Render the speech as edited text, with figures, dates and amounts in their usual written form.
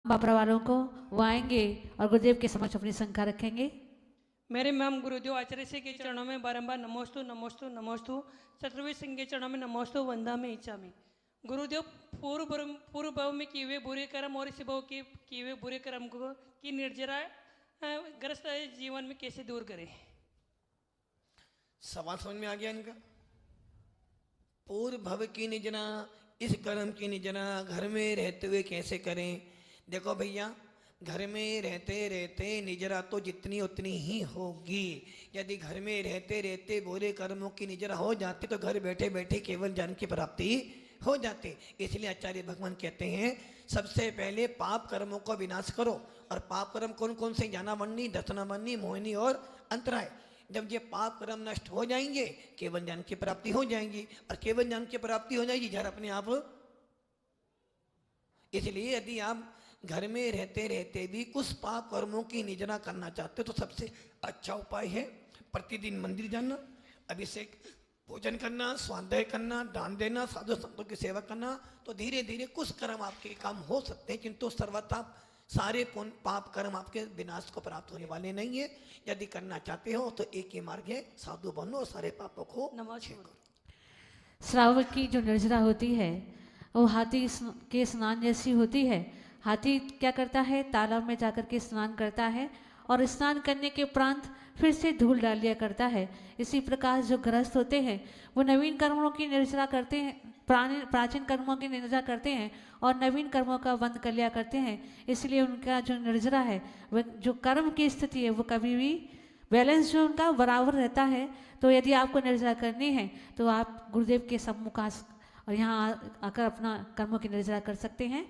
बापरा वालों को वो आएंगे और गुरुदेव के समक्ष अपनी शंका रखेंगे। मेरे मैम गुरुदेव आचार्य से के चरणों में बारंबार नमोस्तु नमोस्तु नमोस्तु चतुर्वेद सिंह के चरणों में नमोस्तु वंदा में इच्छामी। गुरुदेव पूर्व भाव में किए हुए बुरे कर्म और इस भाव के किए हुए बुरे कर्म को की निर्जरा ग्रस्त जीवन में कैसे दूर करें। सवाल समझ में आ गया इनका। पूर्व भव की निजना, इस कर्म की निजना घर में रहते हुए कैसे करें। देखो भैया, घर में रहते रहते निजरा तो जितनी उतनी ही होगी। यदि घर में रहते रहते बुरे कर्मों की निजरा हो जाती तो घर बैठे बैठे केवल ज्ञान की प्राप्ति हो जाती। इसलिए आचार्य भगवान कहते हैं सबसे पहले पाप कर्मों को विनाश करो। और पाप कर्म कौन कौन से, जाना बननी, दसना बननी, मोहिनी और अंतराय। जब ये पाप कर्म नष्ट हो जाएंगे केवल ज्ञान की प्राप्ति हो जाएंगी। और केवल ज्ञान की प्राप्ति हो जाएगी घर अपने आप। इसलिए यदि आप घर में रहते रहते भी कुछ पाप कर्मों की निजना करना चाहते हो तो सबसे अच्छा उपाय है प्रतिदिन मंदिर जाना, अभिषेक पूजन करना, स्वाध्याय करना, दान देना, साधु संतों की सेवा करना। तो धीरे धीरे कुछ कर्म आपके काम हो सकते हैं, किंतु सर्वथा सारे पाप कर्म आपके विनाश को प्राप्त होने वाले नहीं है। यदि करना चाहते हो तो एक ही मार्ग है, साधु बनो और सारे पापों को नमस्ते करो। श्रावण की जो निर्जरा होती है वो हाथी के स्नान जैसी होती है। हाथी क्या करता है, तालाब में जाकर के स्नान करता है और स्नान करने के उपरांत फिर से धूल डाल दिया करता है। इसी प्रकार जो गृहस्थ होते हैं वो नवीन कर्मों की निर्जरा करते हैं, प्राचीन कर्मों की निर्जरा करते हैं और नवीन कर्मों का बंद कर लिया करते हैं। इसलिए उनका जो निर्जरा है वह जो कर्म की स्थिति है वो कभी भी बैलेंस जो उनका बराबर रहता है। तो यदि आपको निर्जरा करनी है तो आप गुरुदेव के सम्मुख और यहाँ आकर अपना कर्मों की निर्जरा कर सकते हैं।